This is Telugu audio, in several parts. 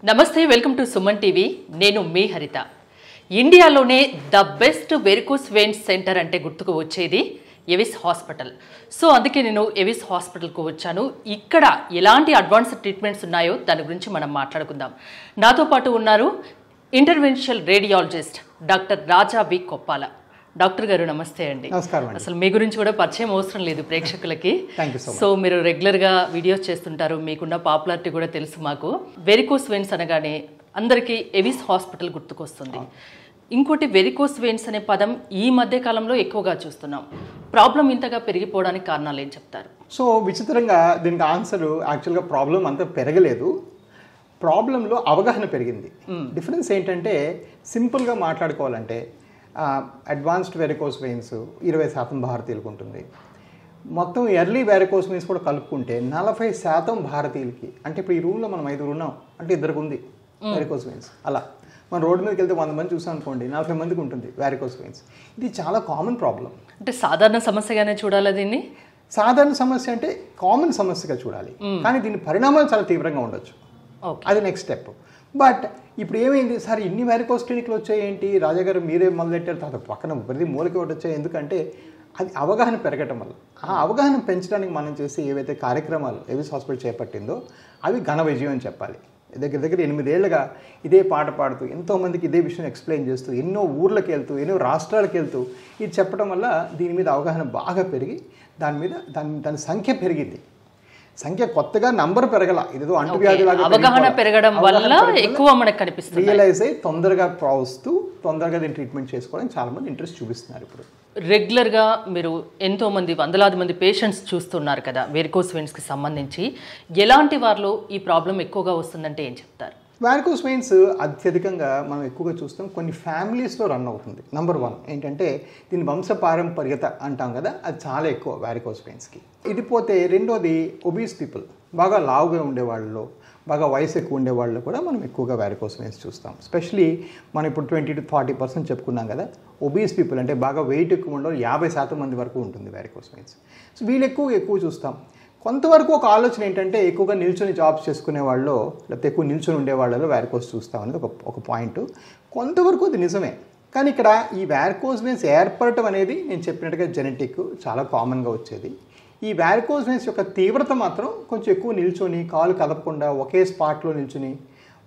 నమస్తే వెల్కమ్ టు సుమన్ టీవీ నేను మీ హరిత ఇండియాలోనే the best varicose veins centre అంటే గుర్తుకు వచ్చేది ఎవిస్ హాస్పిటల్ సో అందుకే నేను ఎవిస్ హాస్పిటల్కు వచ్చాను ఇక్కడ ఎలాంటి అడ్వాన్స్డ్ ట్రీట్మెంట్స్ ఉన్నాయో దాని గురించి మనం మాట్లాడుకుందాం నాతో పాటు ఉన్నారు ఇంటర్వెన్షనల్ రేడియాలజిస్ట్ డాక్టర్ రాజా వి కొప్పాల డాక్టర్ గారు నమస్తే అండి. నమస్కారం. అసలు మీ గురించి కూడా పరిచయం అవసరం లేదు ప్రేక్షకులకి. సో సో మీరు రెగ్యులర్గా వీడియోస్ చేస్తుంటారు, మీకున్న పాపులారిటీ కూడా తెలుసు మాకు. వెరికోస్ వెయిన్స్ అనగానే అందరికీ ఎవిస్ హాస్పిటల్ గుర్తుకొస్తుంది. ఇంకోటి వెరికోస్ వెయిన్స్ అనే పదం ఈ మధ్య కాలంలో ఎక్కువగా చూస్తున్నాం. ప్రాబ్లం ఇంతగా పెరిగిపోవడానికి కారణాలు ఏం చెప్తారు? సో విచిత్రంగా దీనికి ఆన్సర్ యాక్చువల్గా ప్రాబ్లం అంతా పెరగలేదు, ప్రాబ్లంలో అవగాహన పెరిగింది. డిఫరెన్స్ ఏంటంటే సింపుల్గా మాట్లాడుకోవాలంటే అడ్వాన్స్డ్ వెరికోస్ వెయిన్స్ 20% భారతీయులకు ఉంటుంది. మొత్తం ఎర్లీ వెరికోస్ వెయిన్స్ కూడా కలుపుకుంటే 40% భారతీయులకి. అంటే ఇప్పుడు ఈ రూమ్లో మనం 5 ఉన్నాం అంటే 2 ఉంది వెరికోస్ వెయిన్స్. అలా మన రోడ్డు మీదకి వెళ్తే 100 మంది చూసాం అనుకోండి, 40 మందికి ఉంటుంది వెరికోస్ వెయిన్స్. ఇది చాలా కామన్ ప్రాబ్లం. అంటే సాధారణ సమస్యగానే చూడాలా దీన్ని? సాధారణ సమస్య అంటే కామన్ సమస్యగా చూడాలి, కానీ దీని పరిణామాలు చాలా తీవ్రంగా ఉండొచ్చు. అది నెక్స్ట్ స్టెప్. బట్ ఇప్పుడు ఏమైంది సార్, ఇన్ని వెరికోస్ క్లినిక్లు వచ్చాయి ఏంటి రాజాగారు, మీరే మొదలెట్టారు, తర్వాత పక్కన ప్రతి మూలకి ఒకటి వచ్చాయి. ఎందుకంటే అది అవగాహన పెరగటం వల్ల. ఆ అవగాహన పెంచడానికి మనం చేసే ఏవైతే కార్యక్రమాలు ఎవిస్ హాస్పిటల్ చేపట్టిందో అవి ఘన విజయం అని చెప్పాలి. దగ్గర 8 ఏళ్ళుగా ఇదే పాట పాడుతూ ఎంతోమందికి ఇదే విషయం ఎక్స్ప్లెయిన్ చేస్తూ ఎన్నో ఊర్లకు వెళ్తూ ఎన్నో రాష్ట్రాలకు వెళ్తూ ఇది చెప్పడం వల్ల దీని మీద అవగాహన బాగా పెరిగి దాని సంఖ్య పెరిగింది. సంఖ్య కొత్తగా నంబర్ పెరగల, ఇదేదో అంటువ్యాధిలాగా అవగాహన పెరగడం వల్ల ఎక్కువ మనకు కనిపిస్తుంది. రియలైజ్ అయ్యి తొందరగా వస్తూ తొందరగా దీన్ని ట్రీట్మెంట్ చేసుకోవడానికి చాలా మంది ఇంట్రెస్ట్ చూపిస్తున్నారు. ఇప్పుడు రెగ్యులర్గా మీరు ఎంతో మంది వందలాది మంది పేషెంట్స్ చూస్తున్నారు కదా వెరికోస్ వెయిన్స్కి సంబంధించి. ఎలాంటి వారిలో ఈ ప్రాబ్లం ఎక్కువగా వస్తుందంటే ఏం చెప్తారు? వెరికోస్ వెయిన్స్ అత్యధికంగా మనం ఎక్కువగా చూస్తాం కొన్ని ఫ్యామిలీస్లో రన్ అవుతుంది. నెంబర్ 1 ఏంటంటే దీని వంశపారంపర్యత అంటాం కదా, అది చాలా ఎక్కువ వెరికోస్ వెయిన్స్కి. ఇది పోతే రెండోది ఒబీస్ పీపుల్, బాగా లావుగా ఉండేవాళ్ళలో, బాగా వయసు ఎక్కువ ఉండేవాళ్ళు కూడా మనం ఎక్కువగా వెరికోస్ వెయిన్స్ చూస్తాం. ఎస్పెషలీ మనం ఇప్పుడు 20 to 40% చెప్పుకున్నాం కదా. ఒబీస్ పీపుల్ అంటే బాగా వెయిట్ ఎక్కువ ఉండవు, 50% మంది వరకు ఉంటుంది వెరికోస్ వెయిన్స్. సో వీళ్ళు ఎక్కువ చూస్తాం. కొంతవరకు ఒక ఆలోచన ఏంటంటే ఎక్కువగా నిల్చొని జాబ్స్ చేసుకునే వాళ్ళు లేకపోతే ఎక్కువ నిల్చొని ఉండేవాళ్ళలో వెరికోస్ చూస్తాం అనేది ఒక పాయింట్. కొంతవరకు అది నిజమే, కానీ ఇక్కడ ఈ వెరికోస్ వెయిన్స్ ఏర్పడటం అనేది నేను చెప్పినట్టుగా జెనెటిక్ చాలా కామన్గా వచ్చేది. ఈ వెరికోస్ వెయిన్స్ యొక్క తీవ్రత మాత్రం కొంచెం ఎక్కువ నిల్చొని కాలు కదపకుండా ఒకే స్పాట్లో నిల్చొని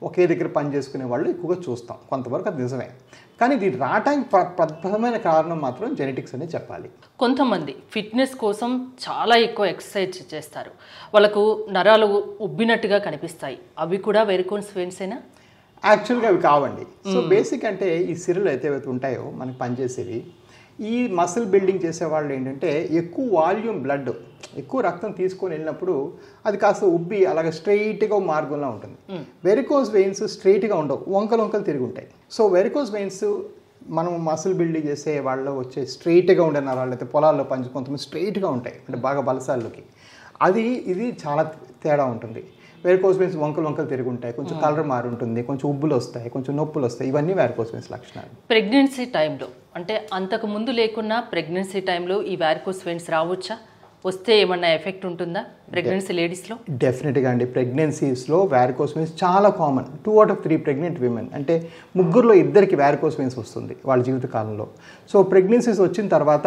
ఒకే దగ్గర పని చేసుకునే వాళ్ళు ఎక్కువగా చూస్తాం. కొంతవరకు అది నిజమే, కానీ ఇది రావడానికి ప్రధానమైన కారణం మాత్రం జెనెటిక్స్ అనే చెప్పాలి. కొంతమంది ఫిట్నెస్ కోసం చాలా ఎక్కువ ఎక్సర్సైజ్ చేస్తారు, వాళ్ళకు నరాలు ఉబ్బినట్టుగా కనిపిస్తాయి, అవి కూడా వెరికోస్ వెయిన్సేనా? యాక్చువల్గా అవి కావండి. సో బేసిక్ అంటే ఈ సిరలు అయితే ఉంటాయో మనకి పనిచేసేవి, ఈ మసిల్ బిల్డింగ్ చేసేవాళ్ళు ఏంటంటే ఎక్కువ వాల్యూమ్ బ్లడ్, ఎక్కువ రక్తం తీసుకొని వెళ్ళినప్పుడు అది కాస్త ఉబ్బి అలాగే స్ట్రైట్గా మార్గంలో ఉంటుంది. వెరికోస్ వెయిన్స్ స్ట్రైట్గా ఉండవు, వంకలు తిరిగి ఉంటాయి. సో వెరికోస్ వెయిన్స్ మనం మసిల్ బిల్డింగ్ చేసే వాళ్ళు వచ్చే స్ట్రైట్గా ఉండే నరాలు అయితే పొలాల్లో కొంతమంది స్ట్రైట్గా ఉంటాయి, అంటే బాగా బలసాల్లోకి. ఇది చాలా తేడా ఉంటుంది. వెరికోస్ వెయిన్స్ వంకలు తిరిగి ఉంటాయి, కొంచెం కలర్ మారి ఉంటుంది, కొంచెం ఉబ్బులు వస్తాయి, కొంచెం నొప్పులు వస్తాయి. ఇవన్నీ వెరికోస్ వెయిన్స్ లక్షణాలు. ప్రెగ్నెన్సీ టైంలో అంటే అంతకు ముందు లేకున్నా ప్రెగ్నెన్సీ టైంలో ఈ వెరికోస్ వెయిన్స్ రావచ్చా? వస్తే ఏమన్నా ఎఫెక్ట్ ఉంటుందా ప్రెగ్నెన్సీ లేడీస్లో? డెఫినెట్గా అండి. ప్రెగ్నెన్సీస్లో వెరికోస్ వెయిన్స్ చాలా common. 2 out of 3 pregnant women అంటే 3లో 2కి వెరికోస్ వెయిన్స్ వస్తుంది వాళ్ళ జీవితకాలంలో. సో ప్రెగ్నెన్సీస్ వచ్చిన తర్వాత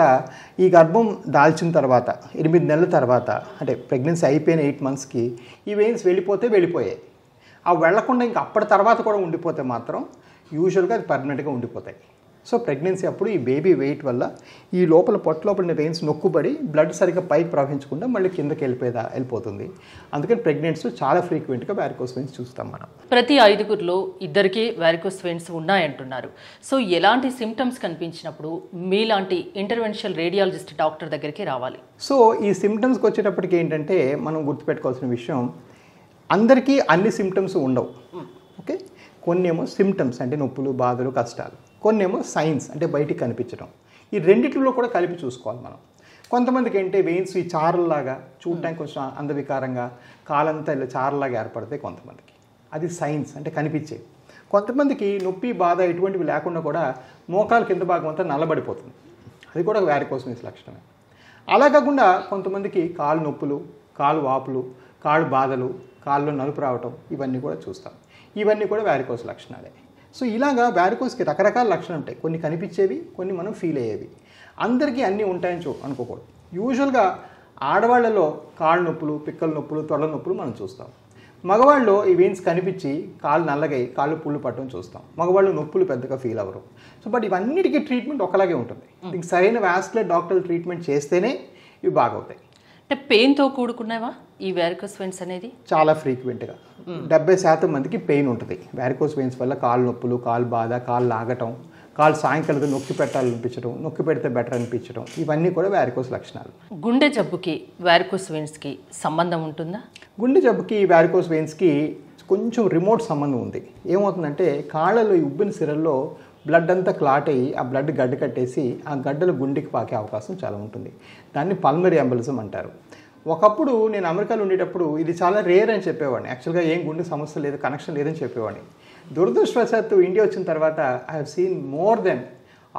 ఈ గర్భం దాల్చిన తర్వాత 8 నెలల తర్వాత అంటే ప్రెగ్నెన్సీ అయిపోయిన 8 monthsకి ఈ వెయిన్స్ వెళ్ళిపోయాయి. అవి వెళ్లకుండా ఇంకా అప్పటి తర్వాత కూడా ఉండిపోతే మాత్రం యూజువల్గా అది పర్మనెంట్గా ఉండిపోతాయి. సో ప్రెగ్నెన్సీ అప్పుడు ఈ బేబీ వెయిట్ వల్ల ఈ పొట్ట లోపల వెయిన్స్ నొక్కుబడి బ్లడ్ సరిగ్గా పైకి ప్రవహించకుండా మళ్ళీ కిందకి వెళ్ళిపోతుంది. అందుకని ప్రెగ్నెన్సీ చాలా ఫ్రీక్వెంట్గా వెరికోస్ వెయిన్స్ చూస్తాం మనం. ప్రతి 5గురిలో 2కి వెరికోస్ వెయిన్స్ ఉన్నాయంటున్నారు. సో ఎలాంటి సిమ్టమ్స్ కనిపించినప్పుడు మీలాంటి ఇంటర్వెన్షనల్ రేడియాలజిస్ట్ డాక్టర్ దగ్గరికి రావాలి? సో ఈ సిమ్టమ్స్కి వచ్చేటప్పటికి ఏంటంటే మనం గుర్తుపెట్టుకోవాల్సిన విషయం, అందరికీ అన్ని సిమ్టమ్స్ ఉండవు. ఓకే, కొన్ని ఏమో సిమ్టమ్స్ అంటే నొప్పులు, బాధలు, కష్టాలు, కొన్ని ఏమో సైన్స్ అంటే బయటికి కనిపించడం. ఈ రెండిట్లో కూడా కలిపి చూసుకోవాలి మనం. కొంతమందికి ఏంటి వెయిన్స్ ఈ చారల్లాగా చూడటానికి కొంచెం అందవికారంగా కాలంతా ఇలా చారలాగా ఏర్పడతాయి కొంతమందికి, అది సైన్స్ అంటే కనిపించేది. కొంతమందికి నొప్పి, బాధ ఎటువంటివి లేకుండా కూడా మోకాలు కింద భాగం అంతా నల్లబడిపోతుంది, అది కూడా వెరికోస్ వెయిన్స్ లక్షణమే. అలా కాకుండా కొంతమందికి కాలు నొప్పులు, కాలు వాపులు, కాళ్ళు బాధలు, కాళ్ళలో నలుపు రావటం, ఇవన్నీ కూడా చూస్తాం. ఇవన్నీ కూడా వ్యారికోస్ లక్షణాలే. సో ఇలాగా వ్యారికోస్కి రకరకాల లక్షణాలు ఉంటాయి. కొన్ని కనిపించేవి, కొన్ని మనం ఫీల్ అయ్యేవి. అందరికీ అన్నీ ఉంటాయని అనుకోకూడదు. యూజువల్గా ఆడవాళ్లలో కాళ్ళ నొప్పులు, పిక్కల నొప్పులు, తొడల నొప్పులు మనం చూస్తాం. మగవాళ్ళు ఈ వెయిన్స్ కనిపించి కాళ్ళు నల్లగై కాళ్ళు పుళ్ళు పట్టడం చూస్తాం. మగవాళ్ళు నొప్పులు పెద్దగా ఫీల్ అవ్వరు. సో బట్ ఇవన్నిటికీ ట్రీట్మెంట్ ఒకలాగే ఉంటుంది. దీనికి సరైన వాస్కులర్ డాక్టర్లు ట్రీట్మెంట్ చేస్తేనే ఇవి బాగవుతాయి. అంటే పెయిన్తో కూడుకున్నావా ఈ వ్యారికోస్ వెయిన్స్ అనేది? చాలా ఫ్రీక్వెంట్గా 70% మందికి పెయిన్ ఉంటుంది. వ్యారికోస్ వెయిన్స్ వల్ల కాళ్ళు నొప్పులు, కాళ్ళు బాధ, కాళ్ళు లాగటం, కాళ్ళు సాయంకాలం నొక్కి పెట్టాలనిపించడం, నొక్కి పెడితే బెటర్ అనిపించడం, ఇవన్నీ కూడా వ్యారికోస్ లక్షణాలు. గుండె జబ్బుకి వ్యారికోస్ వెయిన్స్కి సంబంధం ఉంటుందా? గుండె జబ్బుకి వ్యారికోస్ వెయిన్స్కి కొంచెం రిమోట్ సంబంధం ఉంది. ఏమవుతుందంటే కాళ్ళలో ఈ ఉబ్బిన సిరల్లో బ్లడ్ అంతా క్లాట్ అయ్యి ఆ బ్లడ్ గడ్డ కట్టేసి ఆ గడ్డలు గుండెకి పాకే అవకాశం చాలా ఉంటుంది. దాన్ని పల్మరీ ఎంబలిజం అంటారు. ఒకప్పుడు నేను అమెరికాలో ఉండేటప్పుడు ఇది చాలా రేర్ అని చెప్పేవాడిని. యాక్చువల్గా ఏం గుండె సమస్య లేదు, కనెక్షన్ లేదని చెప్పేవాడిని. దురదృష్టవశాత్తు ఇండియా వచ్చిన తర్వాత I have seen more than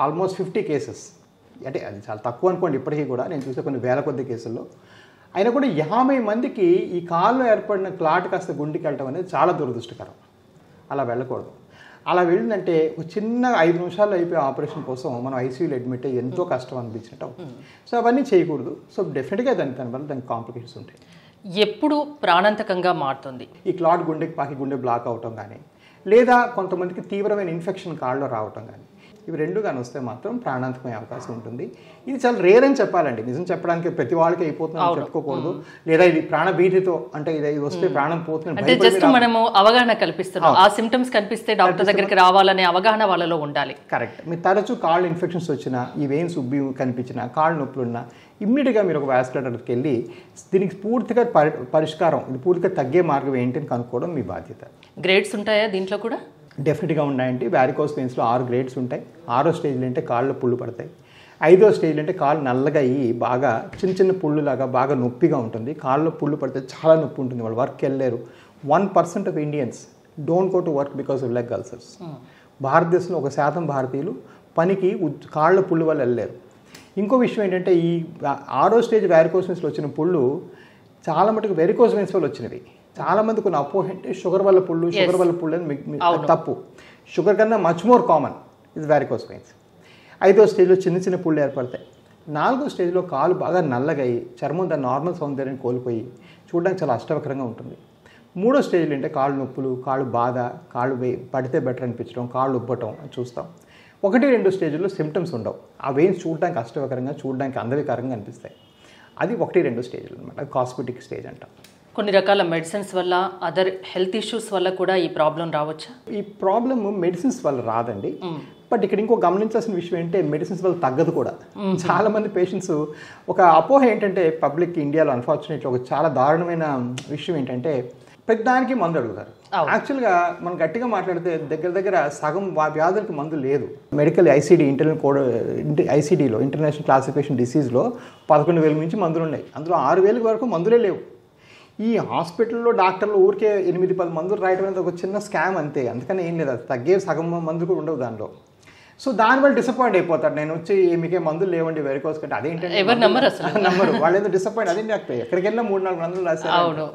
almost 50 cases. అంటే అది చాలా తక్కువ అనుకోండి, ఇప్పటికీ కూడా నేను చూసే కొన్ని వేల కొద్ది కేసుల్లో. అయినా కూడా 50 మందికి ఈ కాల్లో ఏర్పడిన క్లాట్ కాస్త గుండెకి వెళ్ళటం అనేది చాలా దురదృష్టకరం. అలా వెళ్ళకూడదు. అలా వెళ్ళిందంటే ఒక చిన్న 5 నిమిషాల్లో అయిపోయే ఆపరేషన్ కోసం మనం ఐసీయూలో అడ్మిట్ అయ్యి ఎంతో కష్టం అనిపించినట్టు అవుతుంది. సో అవన్నీ చేయకూడదు. సో డెఫినెట్గా దానివల్ల దానికి కాంప్లికేషన్స్ ఉంటాయి. ఎప్పుడు ప్రాణాంతకంగా మారుతుంది ఈ క్లాట్ గుండెకి పాకి గుండె బ్లాక్ అవటం కానీ, లేదా కొంతమందికి తీవ్రమైన ఇన్ఫెక్షన్ కాళ్ళలో రావటం కానీ, ఇవి రెండు కానీ వస్తే మాత్రం ప్రాణాంతకమయ్యే అవకాశం ఉంటుంది. ఇది చాలా రేర్ అని చెప్పాలండి. నిజం చెప్పడానికి ప్రతి వాళ్ళకి అయిపోతుందని చెప్పుకోకూడదు. లేదా ఇది ప్రాణభీతితో అంటే ఇది వస్తే ప్రాణం పోతుంది అంటే జస్ట్ మనము అవగాహన కల్పిస్తున్నాం. ఆ సిమ్టమ్స్ కనిపిస్తే డాక్టర్ దగ్గరికి రావాలనే అవగాహన వాళ్ళలో ఉండాలి. కరెక్ట్. మీరు తరచూ కాళ్ళు ఇన్ఫెక్షన్స్ వచ్చినా, ఈ వెయిన్స్ ఉబ్బి కనిపించినా, కాళ్ళు నొప్పులున్నా ఇమ్మీడియట్గా మీరు ఒక వాస్కులర్ డాక్టర్కి వెళ్ళి దీనికి పూర్తిగా పరిష్కారం, ఇది పూర్తిగా తగ్గే మార్గం ఏంటి అని కనుక్కోవడం మీ బాధ్యత. గ్రేడ్స్ ఉంటాయా దీంట్లో కూడా? డెఫినెట్గా ఉన్నాయండి. వ్యారికోస్ వెయిన్స్లో 6 గ్రేడ్స్ ఉంటాయి. 6వ స్టేజ్లు అంటే కాళ్ళు పుళ్ళు పడతాయి. 5వ స్టేజ్లు అంటే కాళ్ళు నల్లగా అయ్యి బాగా చిన్న చిన్న పుళ్ళులాగా బాగా నొప్పిగా ఉంటుంది. కాళ్ళలో పుళ్ళు పడితే చాలా నొప్పి ఉంటుంది. వాళ్ళు వర్క్ వెళ్ళలేరు. 1% of Indians don't go to work because of leg ulcers. భారతదేశంలో 1% భారతీయులు పనికి కాళ్ళ పుళ్ళు వల్ల వెళ్ళలేరు. ఇంకో విషయం ఏంటంటే ఈ 6వ స్టేజ్ వ్యారికోస్ వెయిన్స్లో వచ్చిన పుళ్ళు చాలా మటుకు వెరికోస్ వెయిన్స్ వల్ల వచ్చినవి. చాలామంది కొన్ని అపోహ అంటే షుగర్ వల్ల పుళ్ళు అని తప్పు. షుగర్ కన్నా మచ్ మోర్ కామన్ ఇది వ్యారికోస్ వెయిన్స్. 5వ స్టేజ్లో చిన్న చిన్న పుళ్ళు ఏర్పడతాయి. 4వ స్టేజ్లో కాలు బాగా నల్లగయి చర్మం దాని నార్మల్ సౌందర్యాన్ని కోల్పోయి చూడడానికి చాలా అష్టవకరంగా ఉంటుంది. 3వ స్టేజ్లో అంటే కాళ్ళు నొప్పులు, కాళ్ళు బాధ, కాళ్ళు పడితే బెటర్ అనిపించడం, కాళ్ళు ఉబ్బటం చూస్తాం. 1-2 స్టేజ్లో సిమ్టమ్స్ ఉండవు. ఆ వెయిన్స్ చూడడానికి అష్టవకరంగా, చూడడానికి అందవికారంగా అనిపిస్తాయి. అది 1-2 స్టేజ్లు అనమాట. అది కాస్మెటిక్ స్టేజ్ అంటాం. కొన్ని రకాల మెడిసిన్స్ వల్ల, అదర్ హెల్త్ ఇష్యూస్ వల్ల కూడా ఈ ప్రాబ్లం రావచ్చా? ఈ ప్రాబ్లమ్ మెడిసిన్స్ వల్ల రాదండి. బట్ ఇక్కడ ఇంకో గమనించాల్సిన విషయం ఏంటంటే మెడిసిన్స్ వల్ల తగ్గదు కూడా. చాలా మంది పేషెంట్స్ ఒక అపోహ ఏంటంటే పబ్లిక్ ఇండియాలో అన్ఫార్చునేట్లీ ఒక చాలా దారుణమైన విషయం ఏంటంటే ప్రతిదానికి మందు అడుగుతారు. యాక్చువల్గా మనం గట్టిగా మాట్లాడితే దగ్గర సగం వ్యాధులకి మందు లేదు. మెడికల్ ఐసీడీలో ఇంటర్నేషనల్ క్లాసిఫికేషన్ డిసీజ్లో 11,000 నుంచి మందులు ఉన్నాయి. అందులో 6,000 వరకు మందులే లేవు. ఈ హాస్పిటల్లో డాక్టర్లు ఊరికే 8-10 మందులు రాయడం అనేది ఒక చిన్న స్కామ్ అంతే. అందుకని ఏం లేదు, అది తగ్గే సగం మందులు కూడా ఉండవు దానిలో. సో దానివల్ల డిసప్పాయింట్ అయిపోతారు. నేను వచ్చి మీకే మందులు లేవండి వెరికోస్ కంటే అదేంటంటే ఎవరు నమ్మరు వాళ్ళు ఏదో డిసప్పాయింట్. అదేంటి డాక్టర్ ఎక్కడికి వెళ్ళినా 3-4 మందులు రాశారు.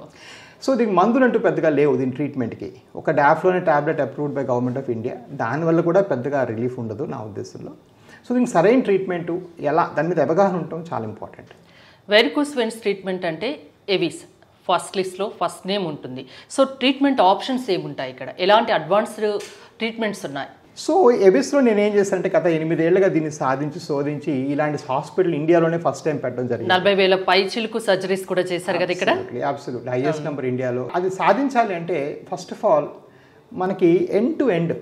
సో దీనికి మందులు అంటూ పెద్దగా లేవు దీని ట్రీట్మెంట్కి. ఒక డాఫ్లోనే tablet approved by government of India. దానివల్ల కూడా పెద్దగా రిలీఫ్ ఉండదు నా ఉద్దేశంలో. సో దీనికి సరైన ట్రీట్మెంట్ ఎలా దాని మీద అవగాహన ఉండటం చాలా ఇంపార్టెంట్. వెరికోస్ వెయిన్స్ ట్రీట్మెంట్ అంటే ఎవిస్ ఫస్ట్ లిస్ట్లో ఫస్ట్ నేమ్ ఉంటుంది. సో ట్రీట్మెంట్ ఆప్షన్స్ ఏముంటాయి ఇక్కడ? ఎలాంటి అడ్వాన్స్డ్ ట్రీట్మెంట్స్ ఉన్నాయి? సో ఎవిస్లో నేను ఏం చేస్తానంటే గత 8 ఏళ్ళుగా దీన్ని శోధించి ఇలాంటి హాస్పిటల్ ఇండియాలోనే ఫస్ట్ టైం పెట్టడం జరిగింది. 40,000 పైచిలుకు సర్జరీస్ కూడా చేశారు కదా ఇక్కడ. అబ్సల్యూట్లీ హైయెస్ట్ నెంబర్ ఇండియాలో. అది సాధించాలి అంటే ఫస్ట్ ఆఫ్ ఆల్ మనకి ఎండ్ టు ఎండ్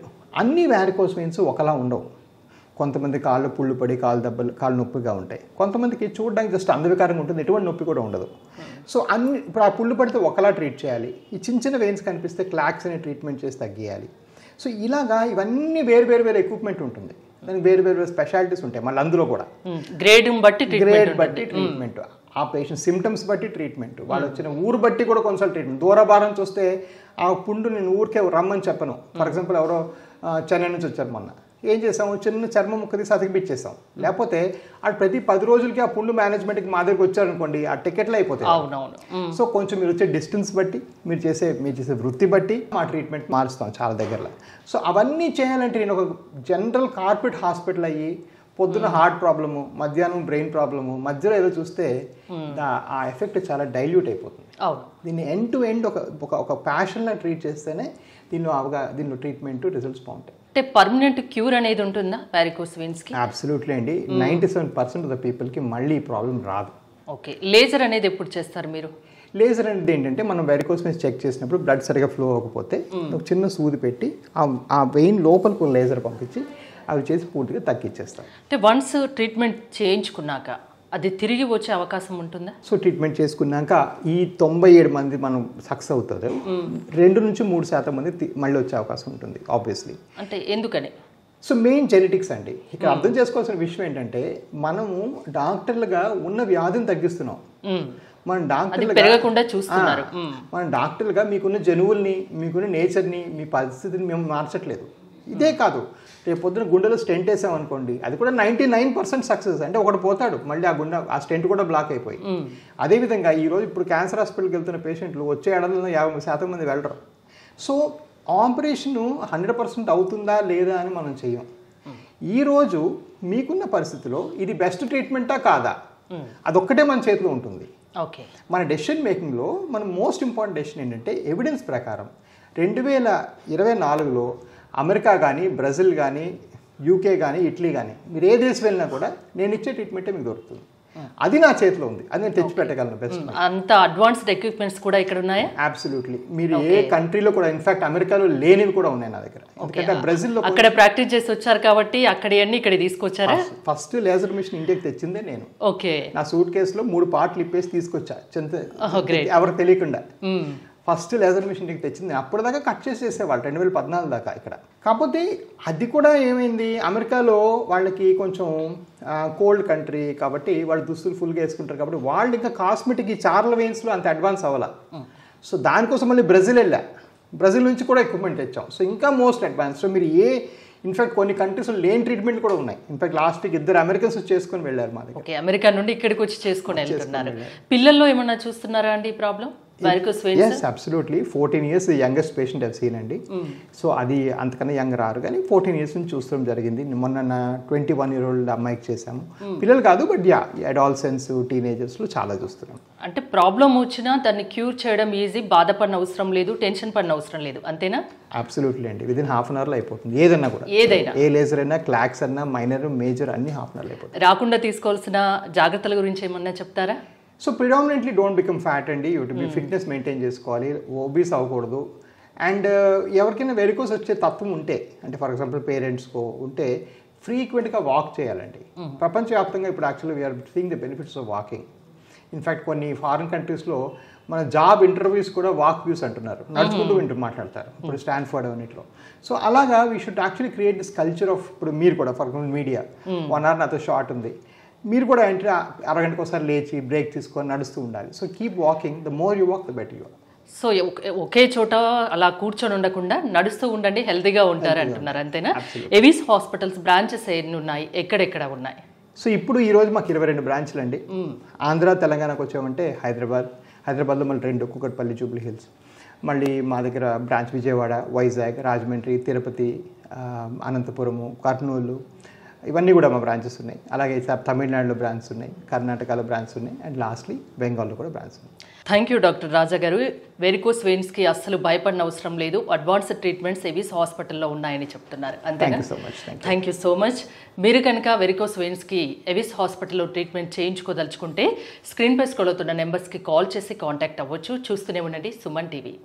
అన్ని వ్యారికోస్ వెయిన్స్ ఒకలా ఉండవు. కొంతమంది కాళ్ళు పుళ్ళు పడి కాళ్ళు నొప్పిగా ఉంటాయి. కొంతమందికి చూడడానికి జస్ట్ అందవికారంగా ఉంటుంది, ఎటువంటి నొప్పి కూడా ఉండదు. సో ఇప్పుడు ఆ పుళ్ళు పడితే ఒకలా ట్రీట్ చేయాలి. ఈ చిన్న వెయిన్స్ కనిపిస్తే క్లాక్స్ అనే ట్రీట్మెంట్ చేసి తగ్గియాలి. సో ఇలాగా ఇవన్నీ వేరు ఎక్విప్మెంట్ ఉంటుంది. దానికి వేరు స్పెషాలిటీస్ ఉంటాయి. మళ్ళీ అందులో కూడా గ్రేడ్ బట్టి ట్రీట్మెంట్, ఆ పేషెంట్ సిమ్టమ్స్ బట్టి ట్రీట్మెంట్, వాళ్ళు వచ్చిన ఊరు బట్టి కూడా కొన్నిసార్లు ట్రీట్మెంట్. దూరభారం చూస్తే ఆ పుండు నేను ఊరికే రమ్మని చెప్పను. ఫర్ ఎగ్జాంపుల్ ఎవరో చెన్నై నుంచి వచ్చారు మొన్న, ఏం చేసాము, చిన్న చర్మం ముక్క తీసి అతికిపించేసాం. లేకపోతే ఆ ప్రతి 10 రోజులకి ఆ పుండు మేనేజ్మెంట్కి మా దగ్గరికి వచ్చారనుకోండి, ఆ టికెట్లు అయిపోతాయి. అవునవును. సో కొంచెం మీరు వచ్చే డిస్టెన్స్ బట్టి, మీరు చేసే వృత్తి బట్టి మా ట్రీట్మెంట్ మారుస్తాం చాలా దగ్గరలో. సో అవన్నీ చేయాలంటే నేను ఒక జనరల్ కార్పొరేట్ హాస్పిటల్ అయ్యి పొద్దున హార్ట్ ప్రాబ్లము, మధ్యాహ్నం బ్రెయిన్ ప్రాబ్లము, మధ్యలో ఏదో చూస్తే ఆ ఎఫెక్ట్ చాలా డైల్యూట్ అయిపోతుంది. దీన్ని ఎండ్ టు ఎండ్ ఒక ప్యాషన్లా ట్రీట్ చేస్తేనే దీనిలో ట్రీట్మెంట్ రిజల్ట్స్ బాగుంటాయి. అంటే పర్మనెంట్ క్యూర్ అనేది ఉంటుందా వారికోస్ వెయిన్స్కి? అబ్సల్యూట్లీ అండి. 97% ఆఫ్ ద పీపుల్కి మళ్ళీ ఈ ప్రాబ్లం రాదు. ఓకే. లేజర్ అనేది ఎప్పుడు చేస్తారు మీరు? లేజర్ అనేది ఏంటంటే మనం వెరికోస్ వెయిన్స్ చెక్ చేసినప్పుడు బ్లడ్ సరిగా ఫ్లో అవ్వకపోతే ఒక చిన్న సూది పెట్టి ఆ వెయిన్ లోపలికి లేజర్ పంపించి అవి చేసి పూర్తిగా తగ్గించేస్తాం. అంటే వన్స్ ట్రీట్మెంట్ చేయించుకున్నాక అది తిరిగి వచ్చే అవకాశం ఉంటుందా? సో ట్రీట్మెంట్ చేసుకున్నాక ఈ 97 మంది మనం సక్సెస్ అవుతుంది, 2 నుంచి 3% మంది మళ్ళీ వచ్చే అవకాశం ఉంటుంది ఆబ్వియస్లీ. అంటే ఎందుకని? సో మెయిన్ జెనెటిక్స్ అండి. ఇక్కడ అర్థం చేసుకోవాల్సిన విషయం ఏంటంటే మనము డాక్టర్లుగా ఉన్న వ్యాధిని తగ్గిస్తున్నాం. మన డాక్టర్లుగా మీకున్న జనువుల్ని, మీకున్న నేచర్ని, మీ పరిస్థితిని మేము మార్చట్లేదు. ఇదే కాదు, రేపు పొద్దున గుండెలో స్టెంట్ వేసాం అనుకోండి, అది కూడా 99% సక్సెస్. అంటే ఒకటి పోతాడు, మళ్ళీ ఆ స్టెంట్ కూడా బ్లాక్ అయిపోయి. అదేవిధంగా ఈరోజు ఇప్పుడు క్యాన్సర్ హాస్పిటల్కి వెళ్తున్న పేషెంట్లు వచ్చే ఏడాదిలో 50% మంది వెళ్ళరు. సో ఆపరేషన్ 100% అవుతుందా లేదా అని మనం చెయ్యం. ఈరోజు మీకున్న పరిస్థితిలో ఇది బెస్ట్ ట్రీట్మెంటా కాదా, అదొక్కటే మన చేతిలో ఉంటుంది. ఓకే. మన డెసిషన్ మేకింగ్లో మన మోస్ట్ ఇంపార్టెంట్ డెసిషన్ ఏంటంటే ఎవిడెన్స్ ప్రకారం 2024లో అమెరికా కానీ, బ్రెజిల్ కానీ, యూకే కానీ, ఇటలీ కానీ, మీరు ఏ దేశం వెళ్ళినా కూడా నేను ఇచ్చే ట్రీట్మెంటే మీకు దొరుకుతుంది. అది నా చేతిలో ఉంది, అది నేను తెచ్చి పెట్టగలను. బెస్ట్ అంత అడ్వాన్స్డ్ ఎక్విప్మెంట్స్ కూడా ఇక్కడ ఉన్నాయా? అబ్సల్యూట్లీ. మీరు ఏ కంట్రీలో కూడా, ఇన్ఫాక్ట్ అమెరికాలో లేనివి కూడా ఉన్నాయి నా దగ్గర. ఎందుకంటే బ్రెజిల్లో అక్కడ ప్రాక్టీస్ చేసి వచ్చారు కాబట్టి అక్కడి అన్ని ఇక్కడ తీసుకొచ్చారా? ఫస్ట్ లేజర్ మిషన్ ఇండియాకి తెచ్చిందే నేను. ఓకే. నా సూట్ కేసులో 3 పార్ట్లు ఇప్పేసి తీసుకొచ్చా, ఎవరికి తెలియకుండా. ఫస్ట్ లేజర్ మిషన్ ఇంటికి తెచ్చింది. అప్పటిదాకా కట్ చేసేసేవాళ్ళు 2014 దాకా ఇక్కడ. కాకపోతే అది కూడా ఏమైంది, అమెరికాలో వాళ్ళకి కొంచెం కోల్డ్ కంట్రీ కాబట్టి వాళ్ళు దుస్తులు ఫుల్గా వేసుకుంటారు కాబట్టి వాళ్ళు ఇంకా కాస్మెటిక్ ఈ చార్ల వెయిన్స్లో అంత అడ్వాన్స్ అవ్వాల. సో దానికోసం మళ్ళీ బ్రెజిల్ వెళ్ళా, బ్రెజిల్ నుంచి కూడా ఎక్విప్మెంట్ తెచ్చాం. సో ఇంకా మోస్ట్ అడ్వాన్స్. సో మీరు ఇన్ఫాక్ట్ కొన్ని కంట్రీస్లో లేని ట్రీట్మెంట్ కూడా ఉన్నాయి. ఇన్ఫాక్ట్ లాస్ట్ వీక్ 2 అమెరికన్స్ చేసుకొని వెళ్ళారు మా దగ్గర. ఓకే. అమెరికా నుండి ఇక్కడికి వచ్చి చేసుకొని వెళ్తున్నారు. పిల్లల్లో ఏమన్నా చూస్తున్నారా అండి ఈ problem? Yes, absolutely. 14 years the youngest patient I've seen అండి. సో అది అంతకన్నా యంగ్ రారు, కానీ 14 years నుంచి చూస్తాం జరిగింది. మొన్న 21-year-old అమ్మాయికి చేసాము. పిల్లలు కాదు, బట్ అడాల్సెన్స్, టీనేజర్స్లో చాలా చూస్తున్నాం. అంటే ప్రాబ్లం వచ్చినా దాన్ని క్యూర్ చేయడం ఈజీ, బాధపడిన అవసరం లేదు, టెన్షన్ పడిన అవసరం లేదు, అంతేనా? అబ్సల్యూట్లీ అండి. విదిన్ హాఫ్ అన్ అవర్లో అయిపోతుంది. ఏదన్నా కూడా, ఏ లేజర్ అయినా, క్లాక్స్ అన్నా, మైనర్, మేజర్ అన్ని హాఫ్ అన్ అవర్లో అయిపోతుంది. రాకుండా తీసుకోవాల్సిన జాగ్రత్తల గురించి ఏమన్నా చెప్తారా? So predominantly don't become fat అండి. You to be fitness maintain చేసుకోవాలి, ఓబీస్ అవ్వకూడదు. అండ్ ఎవరికైనా వెరికోస్ వచ్చే తత్వం ఉంటే, అంటే ఫర్ ఎగ్జాంపుల్ పేరెంట్స్కో ఉంటే ఫ్రీక్వెంట్గా వాక్ చేయాలండి. ప్రపంచవ్యాప్తంగా ఇప్పుడు actually we're seeing the benefits of walking. In fact కొన్ని ఫారిన్ కంట్రీస్లో మన జాబ్ ఇంటర్వ్యూస్ కూడా వాక్ వ్యూస్ అంటున్నారు, నడుచుకుంటూ మాట్లాడతారు ఇప్పుడు స్టాన్ఫర్డ్ అన్నిట్లో. సో అలాగా we should actually create this culture of, ఇప్పుడు మీరు కూడా ఫర్ ఎగ్జాంపుల్ మీడియా 1 hour నాతో షార్ట్ ఉంది, మీరు కూడా అంటే అరగంటకు ఒకసారి లేచి బ్రేక్ తీసుకొని నడుస్తూ ఉండాలి. So keep walking, the more you walk the better you are. So ఒకే చోట అలా కూర్చొని ఉండకుండా నడుస్తూ ఉండండి, హెల్తీగా ఉంటారు అంటున్నారు, అంతేనా? ఎవిస్ హాస్పిటల్స్ బ్రాంచెస్ ఎన్ని ఉన్నాయి, ఎక్కడెక్కడ ఉన్నాయి? సో ఇప్పుడు ఈరోజు మాకు 22 బ్రాంచ్లు అండి. ఆంధ్ర, తెలంగాణకు వచ్చామంటే హైదరాబాద్లో మళ్ళీ 2, కూకట్పల్లి, జూబ్లీ హిల్స్. మళ్ళీ మా దగ్గర బ్రాంచ్ విజయవాడ, వైజాగ్, రాజమండ్రి, తిరుపతి, అనంతపురము, కర్నూలు, ఇవన్నీ కూడా మా బ్రాంచెస్ ఉన్నాయి. అలాగే తమిళనాడులో బ్రాంచెస్ ఉన్నాయి, కర్ణాటకలో బ్రాంచెస్ ఉన్నాయి, అండ్ లాస్ట్లీ బెంగాల్లో కూడా బ్రాంచెస్ ఉన్నాయి. థ్యాంక్ యూ డాక్టర్ రాజా గారు. వెరికోస్ వెయిన్స్కి అస్సలు భయపడిన అవసరం లేదు, అడ్వాన్స్డ్ ట్రీట్మెంట్స్ ఎవిస్ హాస్పిటల్లో ఉన్నాయని చెప్తున్నారు, అంతేనా? Thank you so much. మీరు కనుక వెరికోస్ వెయిన్స్కి ఎవిస్ హాస్పిటల్లో ట్రీట్మెంట్ చేయించుకోదలుచుకుంటే స్క్రీన్ పై స్క్రోల్ అవుతున్న నెంబర్స్కి కాల్ చేసి కాంటాక్ట్ అవ్వచ్చు. చూస్తూనే ఉండండి సుమన్ టీవీ.